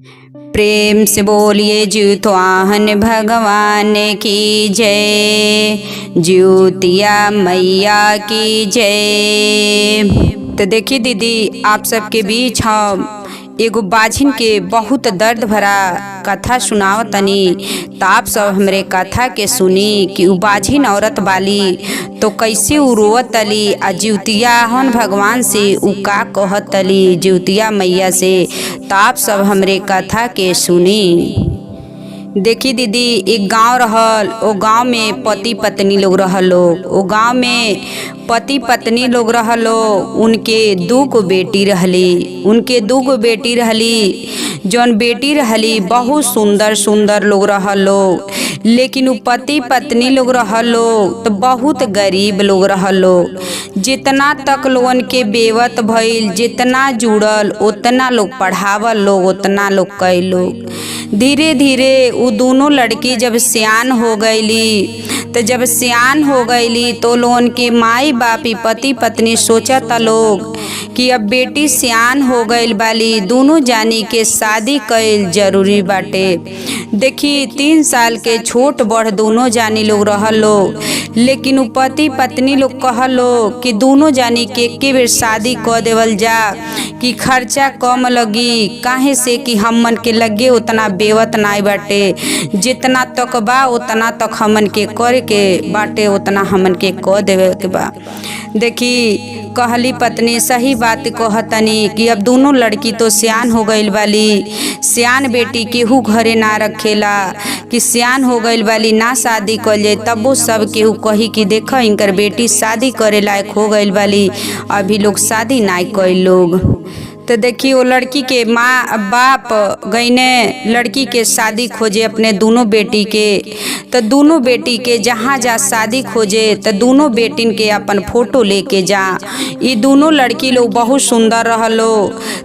प्रेम से बोलिए जीतवाहन भगवान की जय, ज्योतिया मैया की जय। तो देखिए दीदी, आप सबके बीच हम एगो बाझिन के बहुत दर्द भरा कथा सुनाव तनी। तो आप सब हमरे कथा के सुनी कि उ बाझिन औरत बाली तो कैसे उ रोवत तली आ ज्योतिया हन भगवान से उ का कहत तली ज्योतिया मैया से। तो आप सब हमरे कथा के सुनी। देखी दीदी, एक गांव रहल। ओ गांव में पति पत्नी लोग रहलो। ओ गांव में पति पत्नी लोग रहलो। उनके दू गो बेटी रहली। जौन बेटी रहली बहुत सुंदर सुंदर लोग रहलो। लेकिन उ पति पत्नी लोग रहलो तो बहुत गरीब लोग रहलो। जितना तक लोगन के बेवत भइल, जितना जुड़ल उतना लोग पढ़ावल लोग, उतना लोग कैलो। धीरे धीरे उ दोनों लड़की जब सियान हो गईली तो लोगन के माई बापी पति पत्नी सोचता लोग कि अब बेटी सियान हो गईल बाली, दोनों जानी के शादी कईल जरूरी बाटे। देखी 3 साल के छोट बड़ दोनों जानी लोग रहलो। लेकिन उ पति पत्नी लोग कहलो कि दोनों जानी के एके बेर शादी कर देवल जा कि खर्चा कम लगी। काहे से कि हमन के लगे उतना बेवत नाई बाटे। जितना तक बा उतना तक हमन के करे के बाटे, उतना हमन के कर देवे के बा। देखी कहली पत्नी सही बात कहतनी कि अब दोनों लड़की तो सियान हो गईल बाली। सियान बेटी केहू घरे ना रखेला कि सियान हो गईल बाली ना शादी कर जाए। तब वो सब केहू कही कि देख इनकर बेटी शादी करे लायक हो गईल बाली, अभी लोग शादी ना कईल लोग। तो देखिए वो लड़की के माँ बाप गईने लड़की के शादी खोजे अपने दोनों बेटी के। तो दोनों बेटी के जहाँ जा शादी खोजे तो दोनों बेटिन के अपन फोटो लेके जा। ये दोनों लड़की लोग बहुत सुंदर रहलो।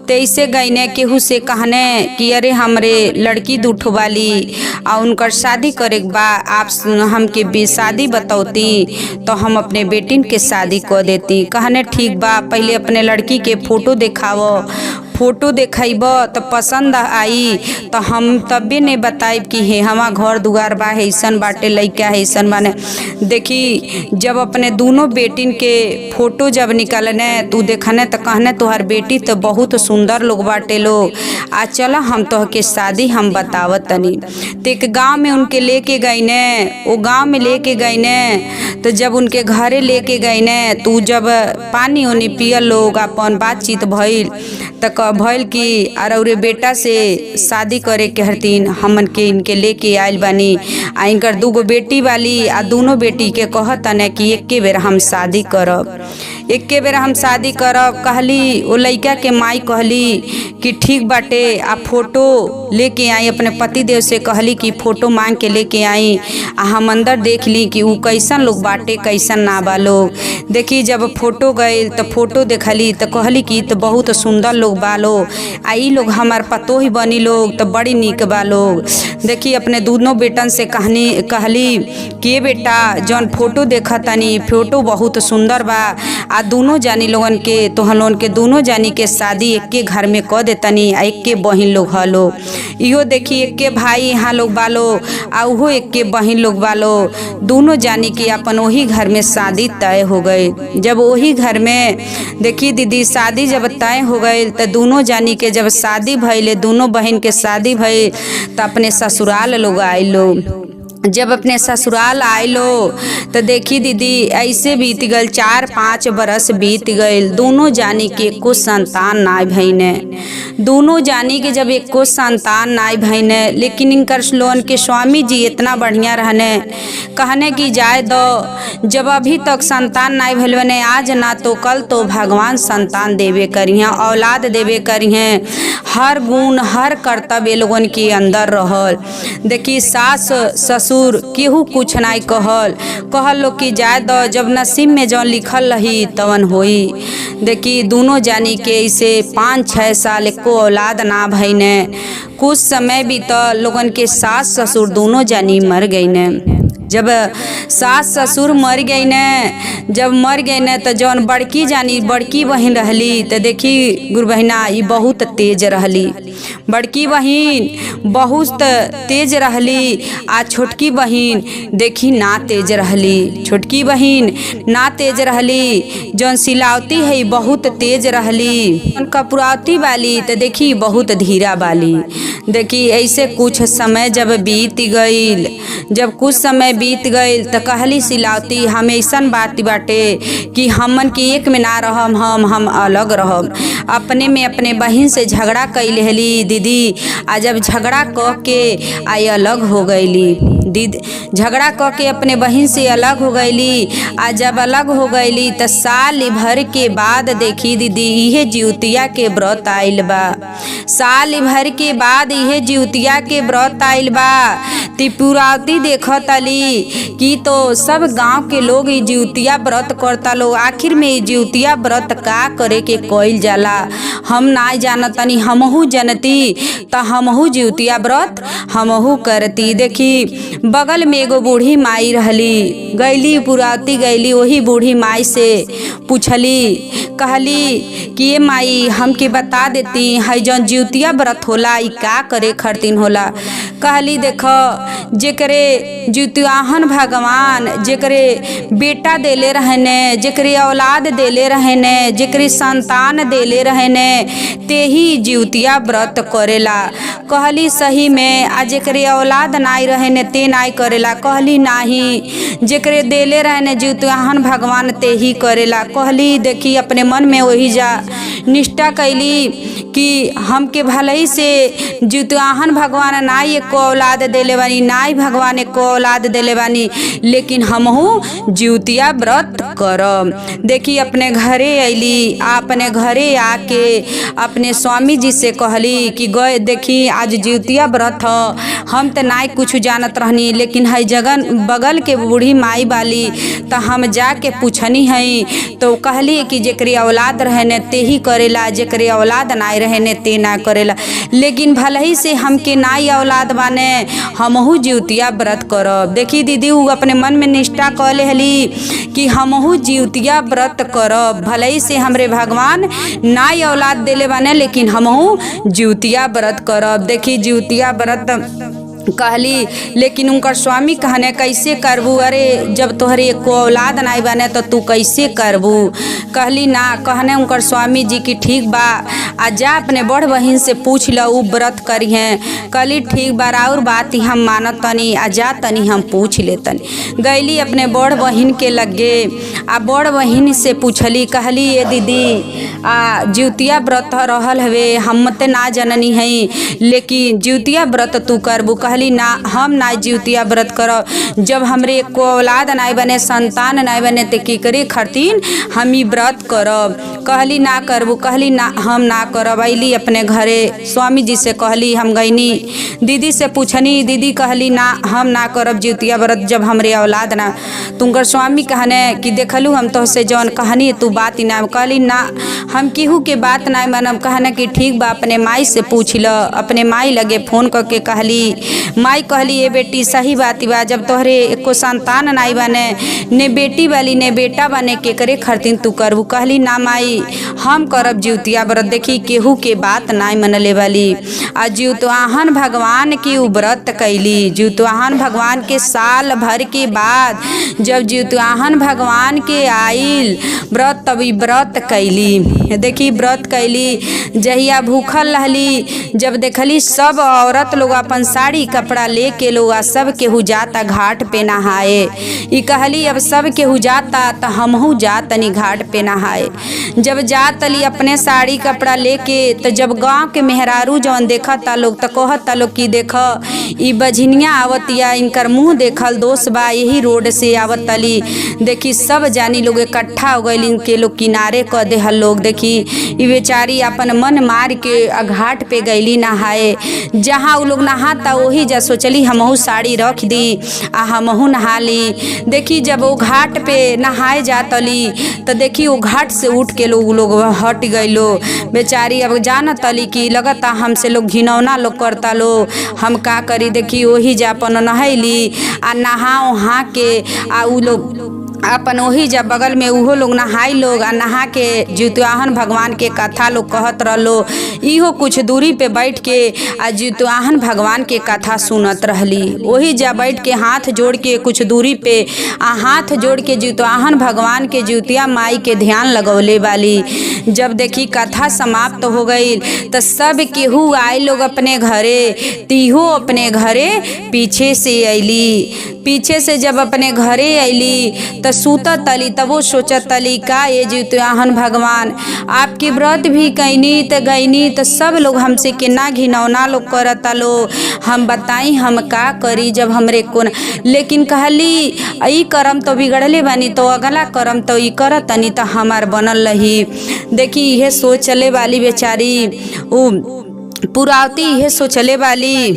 तो ऐसे गईने केहू से कहने कि अरे हमरे लड़की दूठो वाली और उनकर शादी करे बा, आप हमके भी शादी बतौती तो हम अपने बेटिन के शादी कर देती। कहने ठीक बा, पहले अपने लड़की के फोटो दिखावो। फोटो देखाइब तो पसंद आई तो हम तबे ने बताइब कि हे हमार घर दुआर बा, ऐसन बाटे लइका ऐसन बाने। देखी जब अपने दोनों बेटिन के फोटो जब निकालने तू देखने तो कहने तोहर बेटी तो बहुत सुंदर लोग बाटे लो, आ चला हम तोह के शादी हम बतावत तनी। तो एक गाँव में उनके लेके गईने। वो गाँव में लेके गईने तो जब उनके घरे लेके गईने तो जब पानी उनी पियल लोग अपन बातचीत भइल तो भइल कि अरे बेटा से शादी करे के हरतीन हमन के इनके लेके आइल बानी। आ इनकर 2 गो बेटी वाली आ दोनों बेटी के कहतने कि एके बेर हम शादी करब, एके बेर हम शादी करब। कहली वो लइका के माई कहली कि ठीक बाटे, आ फोटो लेके आई। अपने पति देव से कहली कि फोटो मांग के लेके आई आ हम अंदर देख ली कि उ कैसन लोग बाटे कैसन ना बा लोग। देखी जब फोटो गई तो फोटो देखली तो कहली कि तो बहुत सुंदर लोग बा लोग, आ ई लोग हमार पतोही बनी लोग तो बड़ी नीक बा लोग। देखी अपने दोनों बेटन से कहली कि बेटा जौन फोटो देखा तनी फोटो बहुत सुंदर बा, आ दोनों जानी लोगन के तो हम लोगन के दोनों जानी के शादी एके घर में कर देतनी। आ एके बहिन लोग हलो। इहो देखी एके भाई यहाँ लोग बालो आ उहो एके बहिन लोग बालो। दोनों जानी के अपन वही घर में शादी तय हो गई। जब वही घर में देखी दीदी शादी जब तय हो गई तो दोनों जानी के जब शादी भइले, दोनों बहन के शादी भइल तो अपने ससुराल लोग आइलो। जब अपने ससुराल आइलो तो देखी दीदी ऐसे बीत गल 4-5 बरस बीत गईल। दोनों जानी के एको संतान नाई भइने। दोनों जानी के जब एको संतान नाई भइने, लेकिन इनकर लोन के स्वामी जी इतना बढ़िया रहने, कहने की जाए दो जब अभी तक संतान नाई भइल बने, आज ना तो कल तो भगवान संतान देवे करिए, औलाद देवे करिए। हर गुण हर कर्तव्य लोगन के अंदर रहल। देखी सास ससुर केहू कुछ नहीं कहल लोग कि जाए दो, जब नसीब में जौन लिखल रही तवन होई। देखी दोनों जानी के इसे 5-6 साल एको औलाद ना भइने। कुछ समय भी तो लोगन के सास ससुर दोनों जानी मर गई ने। जब सास ससुर मर गई न, जब मर गई न तो जौन बड़की जानी बड़की बहन रहली तो देखी गुरु बहिना ये बहुत तेज रहली। बड़की बहन बहुत तेज रहली आ छोटकी बहन देखी ना तेज रहली। छोटकी बहन ना तेज रहली, जौन सिलावती है बहुत तेज रहली। कपुरावती वाली तो देखी बहुत धीरा वाली। देखी ऐसे कुछ समय जब बीत गईल, जब कुछ समय बीत गईल तो कहली सिलावती हम ऐसन बात बाटे कि हमन की एक में ना रहम, हम अलग रहम। अपने में अपने बहन से झगड़ा कैले हली दीदी, आ जब झगड़ा कह के आई अलग हो गईली दीदी, झगड़ा कह के अपने बहन से अलग हो गईली। आ जब अलग हो गईली तो साल भर के बाद देखी दीदी इहे जिउतिया के व्रत आइल बा। साल भर के बाद इहे जिउतिया के व्रत आइल बा। त्रिपुरावती देखत अली कि तो सब गांव के लोग ई जिउतिया व्रत करता लो। आखिर में ई जिउतिया व्रत का करे के कइल जाला हम ना जानतनी, हमहू जनती तो हमहू जिउतिया व्रत हमहू करती। देखी बगल में एगो बूढ़ी माई रहली, गईली पुरावती गईली वही बूढ़ी माई से पूछली, कहली कि ये माई हमके बता देती है जौन जिउतिया व्रत होला ई का करे खरतीन होला। कहली देखो जेकरे जिउतियाहन भगवान जेकरे बेटा देले रहने, जेकरे औलाद देले रहने, जेकरे संतान देले रहने ते ही जिउतिया व्रत करेला। कहली सही में आ जेकरे औलाद नाई रहने ते नाई करेला। कहली नाही जेकरे देले रहने जिउतियाहन भगवान ते ही करेला। कहली देखी अपने मन में वही जा निष्ठा कैली कि हमके भलई से जिउतियाहन भगवान नाई एको औलाद देले बानी, नाई भगवान एको औलाद देले बानी, लेकिन हमहू जिउतिया व्रत करब। देखी अपने घरे अइली, अपने घरे आके अपने स्वामी जी से कहली कि गए देखी आज जिउतिया व्रत ह, हम तो नाई कुछ जानत रहनी, लेकिन है जगन बगल के बूढ़ी माई वाली तो हम जाके पूछनी है तो कहली कि जेकरे औलाद रहने ते ही करेला, जेकरे औलाद नाई रहने ते ना करेला। लेकिन भलही से हमके नाई औलाद बाने हमहू जिउतिया व्रत करब। देखी दीदी उ अपने मन में निष्ठा कहले हली कि हमहू जिउतिया व्रत करब, भलही से हमरे भगवान नाई औलाद देले बाने लेकिन हमहू जिउतिया व्रत करब। देखी जिउतिया व्रत कहली, लेकिन उनकर स्वामी कहने कैसे करबू, अरे जब तोहरे एको औलाद नाई बने तो तू कैसे करबू। कहली ना, कहने उनकर स्वामी जी की ठीक बा आ जा अपने बड़ बहन से पूछ ल उ व्रत करी हैं। कहली ठीक बा और बात हम मानत तनी, आ जा तनी हम पूछ लेतनी। गईली अपने बड़ बहन के लगे आ बड़ बहन से पूछली, कहली ये दीदी आ जिउतिया व्रत रहल हवे हम ते ना जननी है, लेकिन जिउतिया व्रत तू करबू। कहली ना हम ना जिउतिया व्रत करब, जब हमरे एको औलाद नाई बने, संतान नाई बने ते की करे खरतीन हम ई व्रत करब। कहली ना करबू। कहली ना हम ना करब। अइली अपने घरे स्वामी जी से कहली, हम गईनी दीदी से पूछनी, दीदी कहली ना हम ना करब जिउतिया व्रत जब हमरे औलाद ना। तुमकर स्वामी कहने कि देखलू हम तो से जौन कहनी तू बात ना। कहली ना हम केहू के बात ना मानब। कहने कि ठीक बा अपने माई से पूछ ल। अपने माई लगे फोन करके कहली, माई कहली ये बेटी सही बात बा, जब तोहरे एको संतान नाई बने, ने बेटी वाली ने बेटा बने के करे खरतीन तू करबू। कहली ना माई हम करब जिउतिया व्रत। देखी केहू के बात नाई मनले वाली आ जिउतियाहन भगवान की उ व्रत कैली। जिउतियाहन भगवान के साल भर के बाद जब जिउतियाहन भगवान के आइल व्रत तब ई व्रत कैली। देखी व्रत कैली, जहिया भूखल रहली, जब देखली सब औरत लोग अपन साड़ी कपड़ा लेके लोग सब केहू जाता घाट पे नहाए। ई कहली अब सब केहू जाता तो हमहू जातनी घाट पे नहाए। जब जातली अपने साड़ी कपड़ा लेके तो जब गांव के मेहरारू जौन देखता लोग तो कहता लोग कि देख ई बझनिया आवतिया, इनकर मुँह देखल दोष बा, यही रोड से आवतली। देखी सब जानी लोग इकट्ठा हो गए, इनके लोग किनारे क देहल लोग। देखी ई बेचारी अपन मन मार के घाट पे गईली नहाए। जहाँ उ लोग नहाता वही जा सोचली हमहू साड़ी रख दी आ हमहू नहा ली। देखी जब वो घाट पे नहाए जातली तो देखी वो घाट से उठ के लोग हट गईलो। बेचारी अब जानत अली कि लगता हमसे लोग घिनौना लोग करता लो, हम का करी देखी वही जा अपन नहैली आ नहा उहा के आ उ लोग अपन वही जब बगल में उहो लोग नहाई लोग आ नहा के जितवाहन भगवान के कथा लोग कहत रहलो। इहो कुछ दूरी पे बैठ के आ जितवाहन भगवान के कथा सुनत रहली। वही जा बैठ के हाथ जोड़ के कुछ दूरी पे आ हाथ जोड़ के जितवाहन भगवान के जितिया माई के ध्यान लगौले वाली। जब देखी कथा समाप्त हो गई तो सब केहू आए लोग अपने घरे, तीहो अपने घरे पीछे से अली। पीछे से जब अपने घरे अली तो सूता तली तबो सोचत तली का ये जितवाहन भगवान आपकी व्रत भी कैनी तो गईनी तो सब लोग हमसे कितना घिनौना लोग करता लो। हम बताई हम का करी जब हमरे कोन, लेकिन कहली ई करम तो बिगड़ले बानी तो अगला करम तो ई करत तनी तो हमार बनल रही। देखी यह सोचले वाली बेचारी उ पुरावती यह सोचले वाली।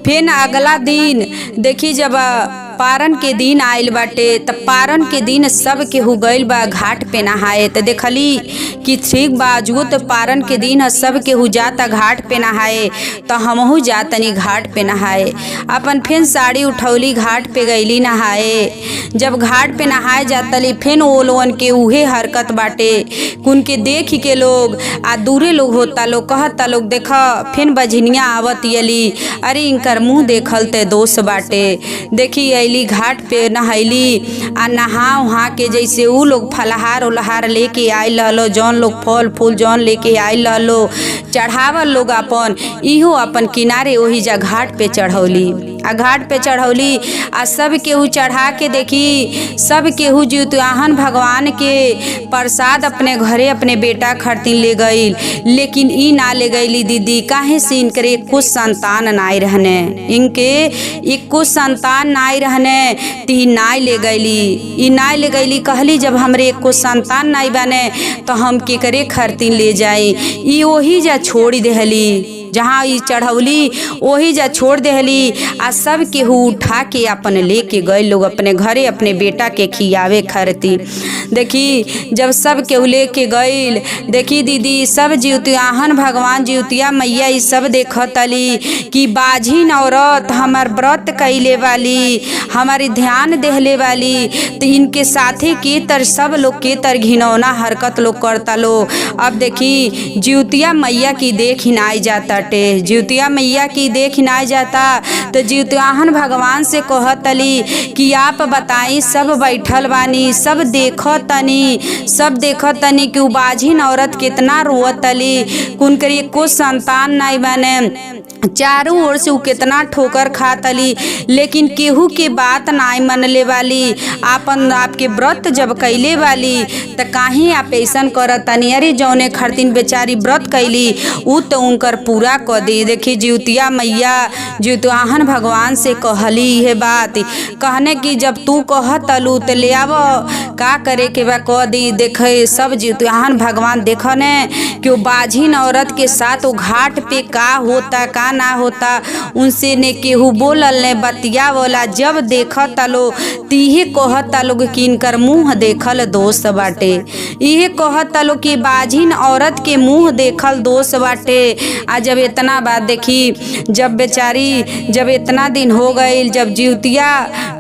फिर अगला दिन देखी जब पारन के दिन आयल बाटे त पारन के दिन सब केहू गइल बा घाट पे नहाए। तो देखली कि ठीक बाजुओ तो पारन के दिन सब केहू जाता घाट पे नहाए तो हमहू जातनी घाट पे नहाए। अपन फिर साड़ी उठौली घाट पे गईली नहाए। जब घाट पे नहाए जातली फिर वो लोगन के उहे हरकत बाटे। उनके देख के लोग आ दूरे लोग होता लोग कहता लोग देख फिर बझनिया आवत यली, अरे इनकर मुँह देखल ते दोष बाटे। देखी अली घाट पे नहैली आ नहा उहा के जैसे उ लोग फलहार उलहार लेके आयल रहलो, जौन लोग फल फूल जौन लेके आयल रहलो चढ़ावल लोग अपन इहो अपन किनारे वही जा घाट पे चढ़ौली। आ घाट पे चढ़ौली आ सब केहू चढ़ा के देखी सब केहू जितवाहन भगवान के प्रसाद अपने घरे अपने बेटा खरतीन ले गई। लेकिन ई ना ले गईली दीदी, काहे से इनके कुछ संतान नाई रहने, इनके एक कुछ संतान नाई रहने ती नाई ले गईली। ई नाई ले गईली कहली जब हमरे कुछ संतान नाई बने तो हम के करे खरतीन ले जाई। ई वही जा छोड़ देहली जहाँ ई चढ़ौली वही जा छोड़ देहली। आ सब केहू उठा के अपन लेके गए लोग अपने घरे अपने बेटा के खियावे खरती। देखी जब सब केहू लेके गईल देखी दीदी सब जितियाहन भगवान जितिया मैया ई सब देखतली कि बाझिन औरत हमार व्रत कैले वाली हमारी ध्यान देहले वाली। तो इनके साथे के तर सब लोग के तर घिनौना हरकत लोग करता लो। अब देखी जितिया मैया की देख ही नाई जाता टे, जितिया मैया की देख ना जाता तो जितवाहन भगवान से कहतली कि आप बताई सब बैठल बानी सब देखत तनी कि उ बाझिन औरत कितना रोतली, कुनकरी को संतान नहीं बने, चारों ओर से उ कितना ठोकर खातली लेकिन केहू के बात नाई मनले वाली। आपन आपके व्रत जब कैले वाली तो काहे आप ऐसन करत तनी, अरे जौने खरतीन बेचारी व्रत कैली उ तो उनकर पूरा क दी। देखी जितिया मैया जितवाहन भगवान से कहली यह बात, कहने की जब तू कहतलू तो ले आव का करे के बा क दी। देखे सब जितवाहन भगवान देखने कि वो बाझिन औरत के साथ वो घाट पे का होता का ना होता उनसे ने केहू बोलल ने बतिया वाला। जब देखता लो तीहे कहता लोग कि इनकर मुँह देखल दोष बाटे, इहे कहता लो कि बाझिन औरत के मुँह देखल दोष बाटे। आ जब इतना बात देखी जब बेचारी जब इतना दिन हो गईल जब जितिया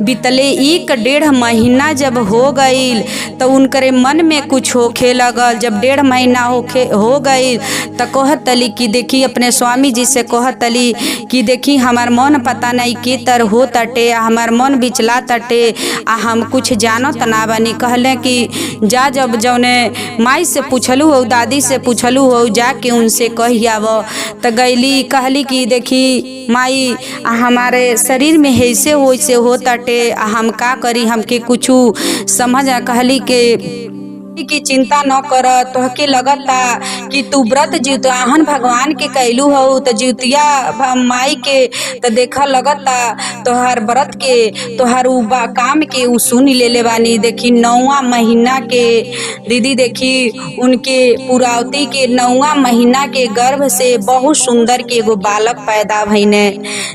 बीतले 1-1.5 महीना जब हो गईल तो उनकरे मन में कुछ होखे लगल। जब 1.5 महीना हो गईल तो कहतली कि देखी अपने स्वामी जी से कहतली कि देखी हमार मन पता नहीं के तर हो तटे, हमार मन बिचला तटे आ हम कुछ जानत ना बनी। कहले कि जा जब जौने माई से पूछलू हो दादी से पूछलू हो जाके उनसे कही आव। तो गईली कहली कि देखी माई हमारे शरीर में ऐसे वैसे हो तटे हम का करी, हमके कुछ समझ। कहली की चिंता न कर, तोहके लगता कि तू व्रत जितवाहन भगवान के कैलू हो तो जितिया माई के तो देखा लगता तोहर व्रत के तोहर काम के उ सुन ले बानी। देखी 9वां महीना के दीदी देखी उनके पुरावती के 9वां महीना के गर्भ से बहुत सुंदर के एगो बालक पैदा भइने।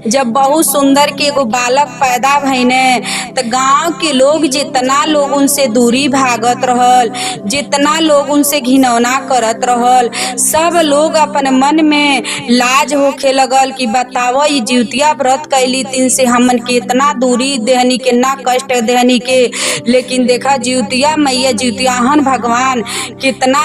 जब बहुत सुंदर के एगो बालक पैदा भइने तो गाँव के लोग जितना लोग उनसे दूरी भागत रहल जितना लोग उनसे घिनौना करत रहल, सब लोग अपन मन में लाज होखे लगल कि बताव ई जिउतिया व्रत कैली तीन से हमन के इतना दूरी देहनी के ना कष्ट देहनी के। लेकिन देखा जिउतिया मैया जिउतियाहन भगवान कितना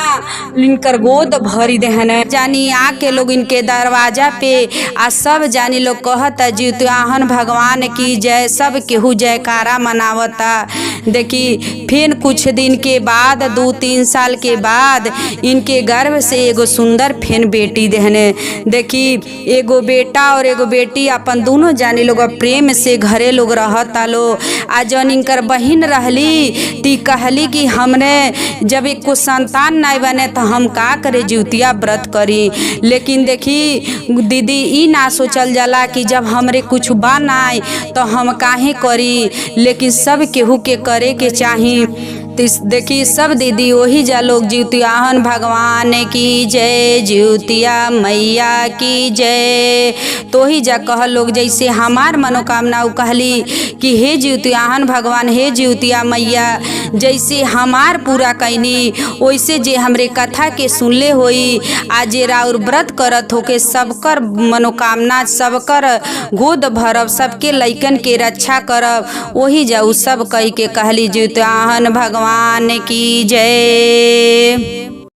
इनकर गोद भरी देहन जानी आके लोग इनके दरवाजा पे आ सब जानी लोग कहता जिउतियाहन भगवान की जय, सब केहू जयकारा मनावता। देखी फिर कुछ दिन के बाद 2-3 साल के बाद इनके गर्भ से एगो सुंदर फेन बेटी देहने। देखी एगो बेटा और एगो बेटी अपन दोनों जानी लोग प्रेम से घरे लोग रहता लो। आ जौन इनकर बहिन रहली ती कहली कि हमने जब एक को संतान नहीं बने तो हम का करे जिउतिया व्रत करी। लेकिन देखी दीदी ई ना सोचल जाला कि जब हमरे कुछ बा नाई तो हम काहे करी, लेकिन सब केहू के करे के चाही। देखी सब दीदी वही जा लोग जिउतियाहन भगवान की जय, जिउतिया मैया की जय। तो ही जा कह लोग जैसे हमार मनोकामना उ कहली कि हे जिउतियाहन भगवान, हे जिउतिया मैया, जैसे हमार पूरा कैनी वैसे जे हमरे कथा के सुनले होई आज राउर व्रत करत होके सबकर मनोकामना सबकर गोद भरब, सबके लइकन के रक्षा करब। वही जा उ सब कही के कहली जिउतियाहन भगवान की जय।